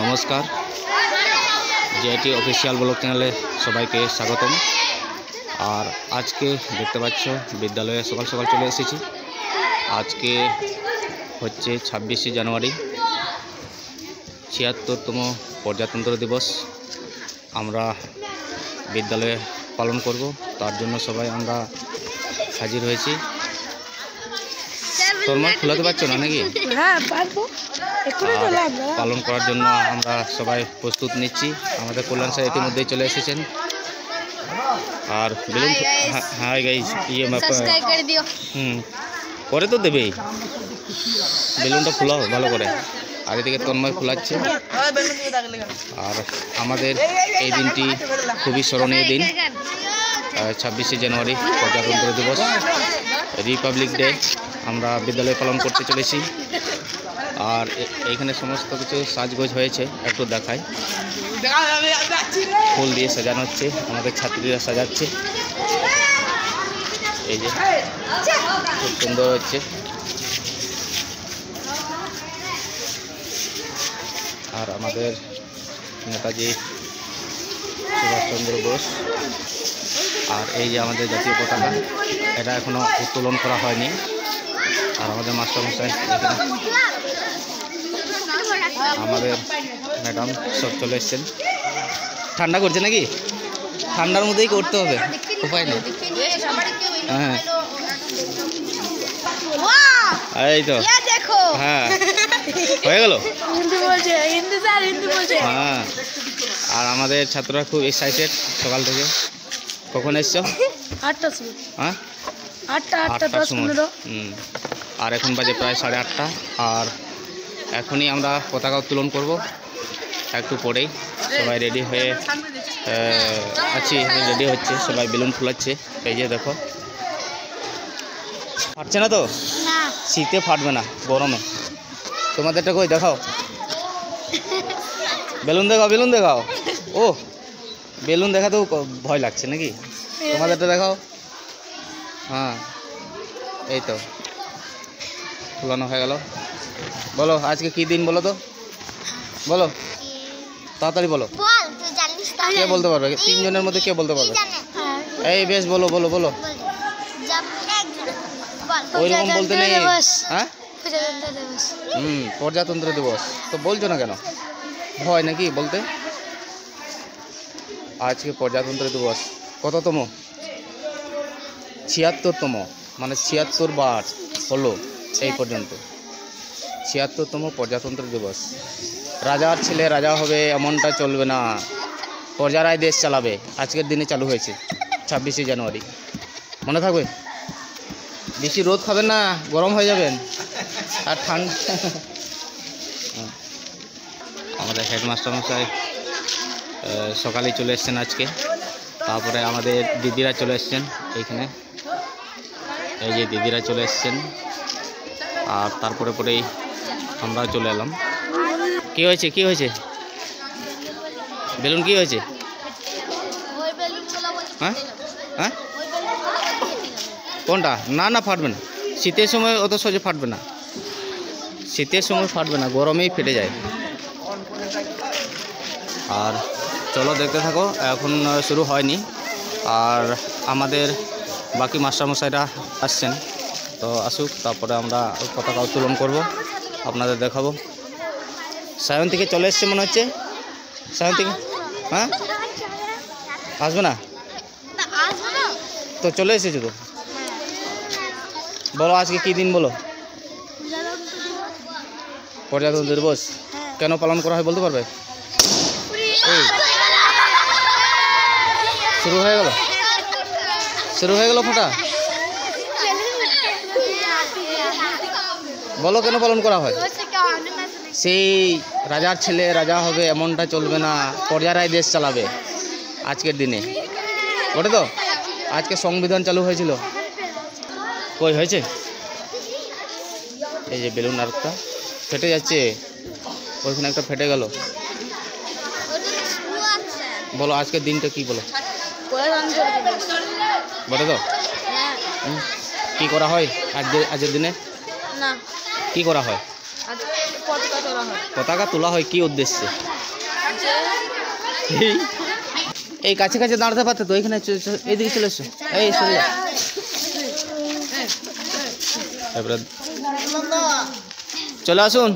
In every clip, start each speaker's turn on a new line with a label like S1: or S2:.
S1: নমস্কার, GIT official blog চ্যানেলে সবাইকে স্বাগতম। আর আজকে দেখতে পাচ্ছ বিদ্যালয়ে সকাল সকাল চলে এসেছি। আজকে হচ্ছে 26শে জানুয়ারি, ৭৬তম প্রজাতন্ত্র দিবস। আমরা বিদ্যালয়ে পালন করব, তার জন্য সবাই আমরা হাজির হয়েছি। তোর মা খোলাতে পারছো না নাকি?
S2: হ্যাঁ পারবো।
S1: পালন করার জন্য আমরা সবাই প্রস্তুত নিচ্ছি। আমাদের কল্যাণ স্যার ইতিমধ্যেই চলে এসেছেন। আর বেলুন হাই গাইস,
S2: সাবস্ক্রাইব করে দিও।
S1: করে তো দেবেই। বেলুনটা ফুলাও ভালো করে। আর এদিকে তন্ময় ফুলাচ্ছে। আর আমাদের এই দিনটি খুবই স্মরণীয় দিন, 26শে জানুয়ারি প্রজাতন্ত্র দিবস, রিপাবলিক ডে। আমরা বিদ্যালয়ে পালন করতে চলেছি। আর এইখানে সমস্ত কিছু সাজগোজ হয়েছে, একটু দেখাই। ফুল দিয়ে সাজানো হচ্ছে, আমাদের ছাত্রীরা সাজাচ্ছে। এই যে খুব সুন্দর হচ্ছে। আর আমাদের নেতাজি সুভাষচন্দ্র বোস, আর এই যে আমাদের জাতীয় পতাকা, এটা এখনো উত্তোলন করা হয়নি। আর আমাদের মাস্টারমশাই এখানে, আমাদের ম্যাডাম সব চলে এসছেন। ঠান্ডা করছে নাকি? ঠান্ডার মধ্যেই করতে হবে, উপায় নেই। হ্যাঁ এই তো, হ্যাঁ হয়ে গেল। হ্যাঁ, আর আমাদের ছাত্ররা খুব এক্সাইটেড সকাল থেকে। কখন এসছো?
S2: 8টার সময়।
S1: হ্যাঁ
S2: 8টার সময়।
S1: আর এখন বাজে প্রায় 8:30। আর এখনই আমরা পতাকা উত্তোলন করব, একটু পরেই। সবাই রেডি হয়ে আছি, রেডি হচ্ছে, সবাই বেলুন ফুলাচ্ছে। এই যে দেখো, ফাটছে না তো? শীতে ফাটবে না, গরমে। তোমাদেরটা কই দেখাও, বেলুন দেখাও, বেলুন দেখাও। ও বেলুন দেখাতেও ভয় লাগছে নাকি? তোমাদেরটা দেখাও। হ্যাঁ এই তো ফুলানো হয়ে গেল। বলো আজকে কি দিন বলো তো, বলো তাড়াতাড়ি বলো। কে বলতে পারবে? 3 জনের মধ্যে কে বলতে পারবে? এই বেশ, বলো বলো বলো। ওইরকম বলতে নেই। হ্যাঁ প্রজাতন্ত্র দিবস তো বলছো না কেন? ভয় নাকি বলতে? আজকে প্রজাতন্ত্র দিবস কততম? ৭৬তম, মানে ৭৬ বার হলো এই পর্যন্ত। ৭৬তম প্রজাতন্ত্র দিবস। রাজার ছেলে রাজা হবে এমনটা চলবে না, প্রজারাই দেশ চালাবে। আজকের দিনে চালু হয়েছে 26শে জানুয়ারি, মনে থাকবে। বেশি রোদ খাবেন না, গরম হয়ে যাবেন। আর ঠান্ডা। আমাদের হেডমাস্টার মশাই সকালেই চলে এসছেন আজকে। তারপরে আমাদের দিদিরা চলে এসছেন এইখানে, এই যে দিদিরা চলে এসছেন। আর তারপরে পরেই আমরা চলে এলাম। কি হয়েছে, কি হয়েছে? বেলুন কি হয়েছে? হ্যাঁ হ্যাঁ কোনটা? না না ফাটবে না, শীতের সময় অত সহজে ফাটবে না। শীতের সময় ফাটবে না, গরমেই ফেটে যায়। আর চলো দেখতে থাকো, এখন শুরু হয়নি। আর আমাদের বাকি মাস্টারমশাইরা আসছেন, তো আসুক, তারপরে আমরা পতাকা উত্তোলন করব, আপনাদের দেখাবো। সায়ন থেকে চলে এসছে মনে হচ্ছে। সায়ন থেকে, হ্যাঁ আসবে না তো? চলে এসেছো তো, বলো আজকে কি দিন বলো? প্রজাতন্ত্র দিবস কেন পালন করা হয় বলতে পারবে? এই শুরু হয়ে গেল, শুরু হয়ে গেল ফোঁটা। বলো কেন পালন করা হয়? সেই রাজার ছেলে রাজা হবে এমনটা চলবে না, প্রজারাই দেশ চালাবে। আজকের দিনে ওটা তো আজকে সংবিধান চালু হয়েছিল। কই হয়েছে? এই যে বেলুন আর একটা ফেটে যাচ্ছে, ওইখানে একটা ফেটে গেল। বলো আজকের দিনটা কি বলো? বলো তো কি করা হয় আজকের দিনে? কি করা হয়? পতাকা তোলা হয় কি উদ্দেশ্যে? এই কাছে কাছে দাঁড়াতে পারতে তো, এখানে এইদিকে চলে এসো, এই সরে যাও। এবারে চলে আসুন,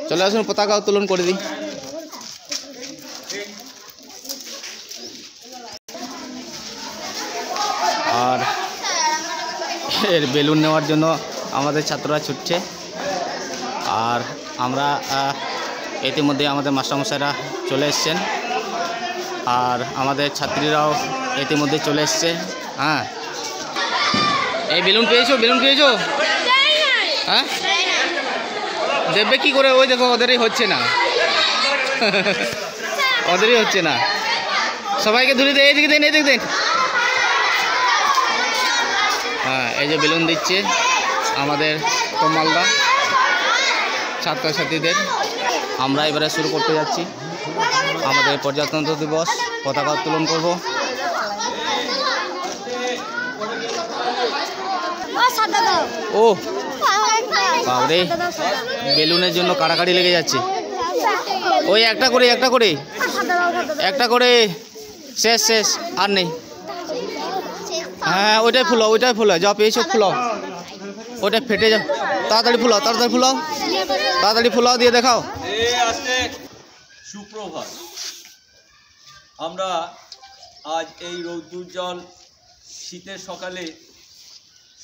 S1: চলে আসুন, পতাকা উত্তোলন করে দিই। আর এর বেলুন নেওয়ার জন্য আমাদের ছাত্ররা ছুটছে, আর আমরা ইতিমধ্যে আমাদের মাস্টারমশাইরা চলে এসছেন, আর আমাদের ছাত্রীরাও ইতিমধ্যে চলে এসছে। হ্যাঁ, এই বেলুন পেয়েছো? বেলুন পেয়েছো? হ্যাঁ, দেবে কি করে? ওই দেখো, ওদেরই হচ্ছে না, ওদেরই হচ্ছে না। সবাইকে ধরে দেয়, এইদিকে দেন, এইদিকে দেন। হ্যাঁ, এই যে বেলুন দিচ্ছে আমাদের কমালদা ছাত্রছাত্রীদের। আমরা এবারে শুরু করতে যাচ্ছি আমাদের প্রজাতন্ত্র দিবস, পতাকা উত্তোলন করব। ও বাবরে, বেলুনের জন্য কাড়াকাড়ি লেগে যাচ্ছে। ওই একটা করে, একটা করে, একটা করে, শেষ শেষ, আর নেই। হ্যাঁ, ওইটাই ফুলাও, ওইটাই ফুলাও, যা পেয়েছো ফুলাও, ওইটা ফেটে যাও। তাড়াতাড়ি ফুলাও, তাড়াতাড়ি ফুলাও, তাড়াতাড়ি ফুলাও, দিয়ে দেখাও।
S3: সুপ্রভাত। আমরা আজ এই রৌদ্রোজ্জ্বল শীতের সকালে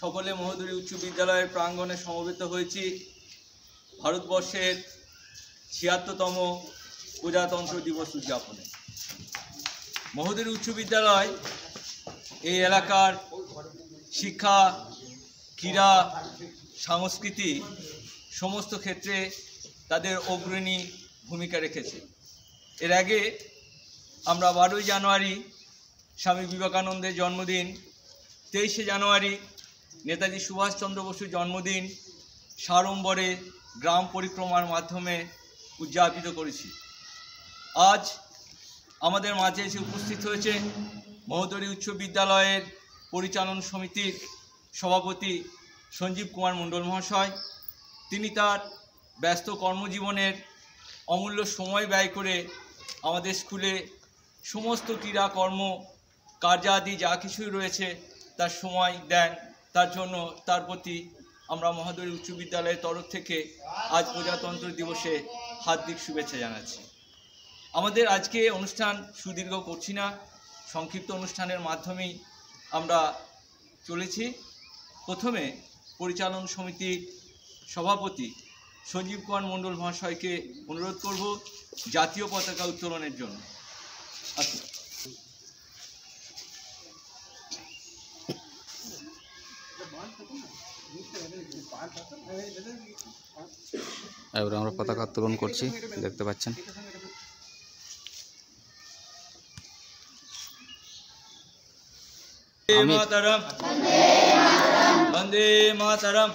S3: সকলে মহোদরী উচ্চ বিদ্যালয়ের প্রাঙ্গণে সমবেত হয়েছি ভারতবর্ষের ৭৬তম প্রজাতন্ত্র দিবস উদযাপনে। মহোদরী উচ্চ বিদ্যালয় এই এলাকার শিক্ষা, ক্রীড়া, সংস্কৃতি সমস্ত ক্ষেত্রে তাদের অগ্রণী ভূমিকা রেখেছে। এর আগে আমরা 12ই জানুয়ারি স্বামী বিবেকানন্দের জন্মদিন, 23শে জানুয়ারি নেতাজি সুভাষচন্দ্র বসুর জন্মদিন সাড়ম্বরে গ্রাম পরিক্রমার মাধ্যমে উদযাপিত করেছি। আজ আমাদের মাঝে এসে উপস্থিত হয়েছে মহোদরী উচ্চ বিদ্যালয়ের পরিচালন সমিতির সভাপতি সঞ্জীব কুমার মণ্ডল মহাশয়। তিনি তার ব্যস্ত কর্মজীবনের অমূল্য সময় ব্যয় করে আমাদের স্কুলে সমস্ত ক্রীড়াকর্ম, কার্যাদি যা কিছুই রয়েছে তার সময় দেন। তার জন্য তার প্রতি আমরা মহোদরী উচ্চ বিদ্যালয়ের তরফ থেকে আজ প্রজাতন্ত্র দিবসে হার্দিক শুভেচ্ছা জানাচ্ছি। আমাদের আজকে অনুষ্ঠান সুদীর্ঘ করছি না, সংক্ষিপ্ত অনুষ্ঠানের মাধ্যমেই আমরা চলেছি। প্রথমে পরিচালন সমিতির সভাপতি সঞ্জীব কুমার মণ্ডল মহাশয়কে অনুরোধ করব জাতীয় পতাকা উত্তোলনের জন্য। আসুন।
S1: এবারে আমরা পতাকা উত্তোলন করছি, দেখতে পাচ্ছেন।
S3: मातरम, वंदे मातरम,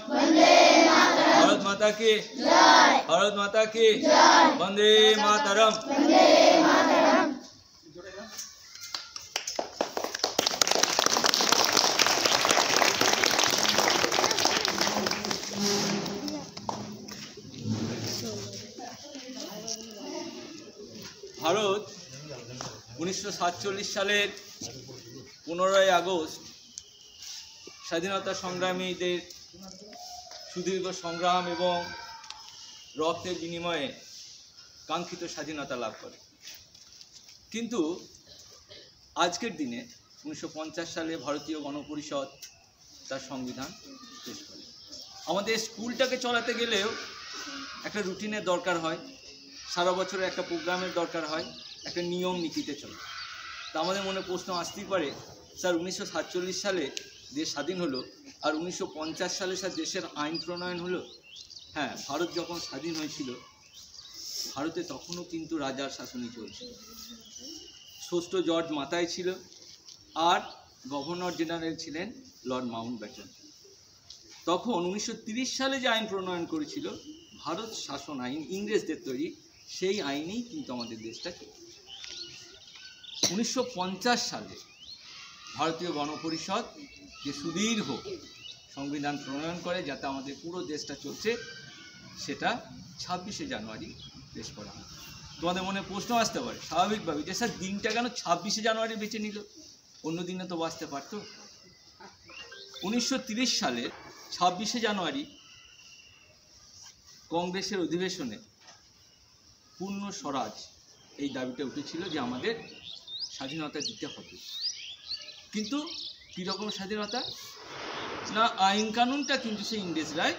S3: भारत माता की, भारत माता की, वंदे मातरम। ভারত 1947 সালের 15ই আগস্ট স্বাধীনতা সংগ্রামীদের সুদীর্ঘ সংগ্রাম এবং রক্তের বিনিময়ে কাঙ্ক্ষিত স্বাধীনতা লাভ করে। কিন্তু আজকের দিনে 1950 সালে ভারতীয় গণপরিষদ তার সংবিধান পেশ করে। আমাদের স্কুলটাকে চলাতে গেলেও একটা রুটিনের দরকার হয়, সারা বছরে একটা প্রোগ্রামের দরকার হয়, একটা নিয়ম নীতিতে চলে। তা আমাদের মনে প্রশ্ন আসতেই পারে, স্যার 1947 সালে দেশ স্বাধীন হলো, আর 1950 সালে স্যার দেশের আইন প্রণয়ন হলো। হ্যাঁ, ভারত যখন স্বাধীন হয়েছিল ভারতে তখনও কিন্তু রাজার শাসনই চলছিল। ষষ্ঠ জর্জ মাথায় ছিল, আর গভর্নর জেনারেল ছিলেন লর্ড মাউন্টব্যাটেন। তখন 1930 সালে যে আইন প্রণয়ন করেছিল ভারত শাসন আইন, ইংরেজদের তৈরি, সেই আইনেই কিন্তু আমাদের দেশটা 1950 সালে ভারতীয় গণপরিষদ যে সুদীর্ঘ সংবিধান প্রণয়ন করে যাতে আমাদের পুরো দেশটা চলছে, সেটা 26শে জানুয়ারি পেশ করা হয়। তোমাদের মনে প্রশ্ন আসতে পারে স্বাভাবিকভাবে যে স্যার দিনটা কেন 26শে জানুয়ারি বেছে নিল, অন্য দিনে তো বাঁচতে পারত। 1930 সালের 26শে জানুয়ারি কংগ্রেসের অধিবেশনে পূর্ণ স্বরাজ এই দাবিটা উঠেছিল যে আমাদের স্বাধীনতা দিতে হবে। কিন্তু কীরকম স্বাধীনতা না, আইন কানুনটা কিন্তু সেই ইংরেজরাই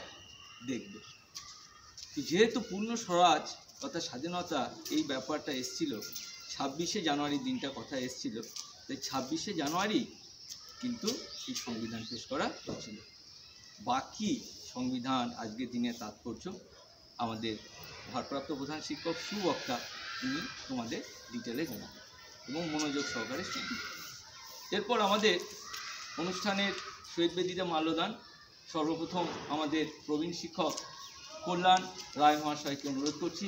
S3: দেখবে। যেহেতু পূর্ণ স্বরাজ অর্থাৎ স্বাধীনতা এই ব্যাপারটা এসছিল 26শে জানুয়ারি দিনটা কথা এসছিল, তাই 26শে জানুয়ারি কিন্তু এই সংবিধান পেশ করা হয়েছিল। বাকি সংবিধান আজকের দিনের তাৎপর্য আমাদের ভারপ্রাপ্ত প্রধান শিক্ষক সুবক্তা তিনি তোমাদের ডিটেলে জানাবেন এবং মনোযোগ সহকারে শুনবেন। এরপর আমাদের অনুষ্ঠানের শহীদ বেদিতে মাল্যদান। সর্বপ্রথম আমাদের প্রবীণ শিক্ষক কল্যাণ রায় মহাশয়কে অনুরোধ করছি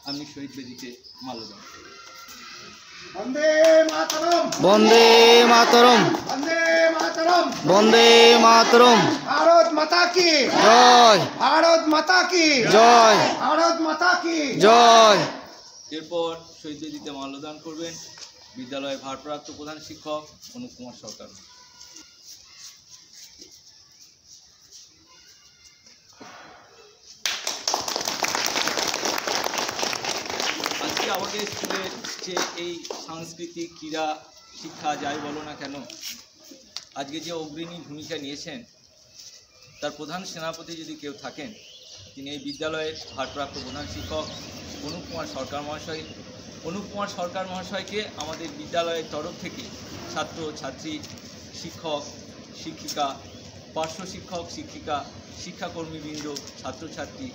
S3: আমি শহীদ বেদিতে মাল্যদান।
S4: বন্দে মাতরম,
S1: বন্দে মাতরম,
S4: বন্দে মাতরম,
S1: বন্দে মাতরম,
S4: ভারত মাতা কি
S1: জয়,
S4: ভারত মাতা কি
S1: জয়,
S4: ভারত মাতা কি
S1: জয়।
S3: এরপর শহীদ বেদিতে মাল্যদান করবেন বিদ্যালয়ের ভারপ্রাপ্ত প্রধান শিক্ষক অনুপ কুমার সরকার। আজকে আমাদের স্কুলের যে এই সাংস্কৃতিক ক্রীড়া শিক্ষা যাই বলো না কেন, আজকে যে অগ্রণী ভূমিকা নিয়েছেন তার প্রধান সেনাপতি যদি কেউ থাকেন তিনি এই বিদ্যালয়ের ভারপ্রাপ্ত প্রধান শিক্ষক অনুপ কুমার সরকার মহাশয়। অনুপ কুমার সরকার মহাশয়কে আমাদের বিদ্যালয়ের তরফ থেকে ছাত্র ছাত্রী, শিক্ষক শিক্ষিকা, পার্শ্ব শিক্ষক শিক্ষিকা, শিক্ষাকর্মীবৃন্দ, ছাত্রছাত্রী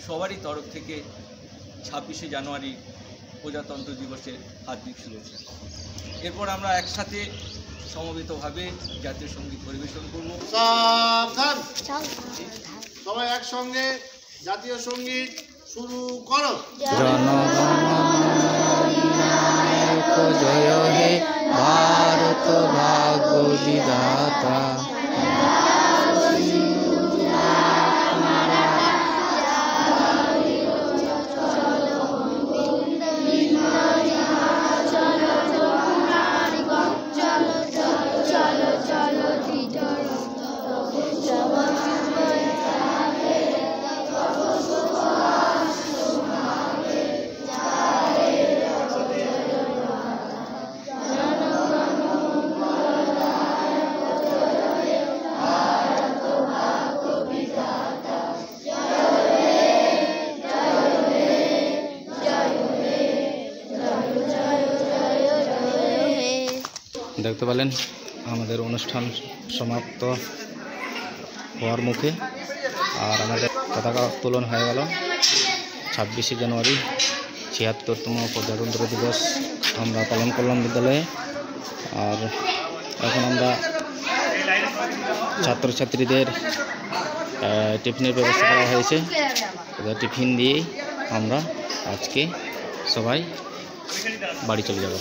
S3: সবারই তরফ থেকে 26শে জানুয়ারি প্রজাতন্ত্র দিবসের হার্দিক শুভেচ্ছা। এরপর আমরা একসাথে সমবেতভাবে জাতীয় সঙ্গীত পরিবেশন করব।
S4: সাবধান, সবাই একসঙ্গে জাতীয় সঙ্গীত শুরু করো।
S1: জনগণনায়ক জয় হে ভারত ভাগ্য বিধাতা। দেখতে পেলেন আমাদের অনুষ্ঠান সমাপ্ত হওয়ার মুখে, আর আমাদের পতাকা উত্তোলন হয়ে গেল। 26শে জানুয়ারি ৭৬তম প্রজাতন্ত্র দিবস আমরা পালন করলাম বিদ্যালয়ে। আর এখন আমরা ছাত্রছাত্রীদের টিফিনের ব্যবস্থা করা হয়েছে। টিফিন দিয়ে আমরা আজকে সবাই বাড়ি চলে যাব।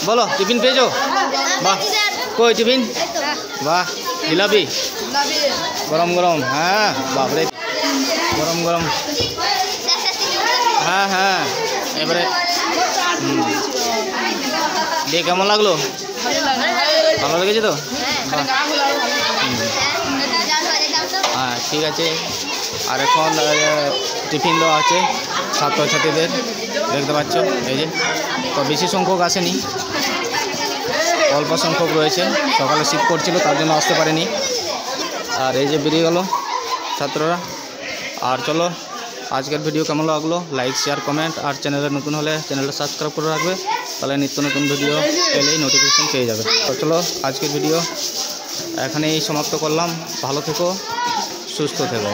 S1: বলো টিফিন পেয়েছো? বাহ, কই টিফিন? বাহ, জিলাপি গরম গরম। হ্যাঁ বাপরে, গরম গরম। হ্যাঁ হ্যাঁ, এবারে দিয়ে কেমন লাগলো? ভালো লেগেছে তো? হ্যাঁ ঠিক আছে। আর এখন টিফিন দেওয়া আছে ছাত্রছাত্রীদের, দেখতে পাচ্ছ। এই যে তো বেশি সংখ্যক আসেনি, অল্প সংখ্যক রয়েছে। সকালে শীত করছিল তার জন্য আসতে পারেনি। আর এই যে বেরিয়ে গেল ছাত্ররা। আর চলো, আজকের ভিডিও কেমন লাগলো লাইক শেয়ার কমেন্ট, আর চ্যানেলে নতুন হলে চ্যানেলটা সাবস্ক্রাইব করে রাখবে, তাহলে নিত্য নতুন ভিডিও পেলেই নোটিফিকেশন পেয়ে যাবে। তো চলো আজকের ভিডিও এখানেই সমাপ্ত করলাম। ভালো থেকো, সুস্থ থেকো।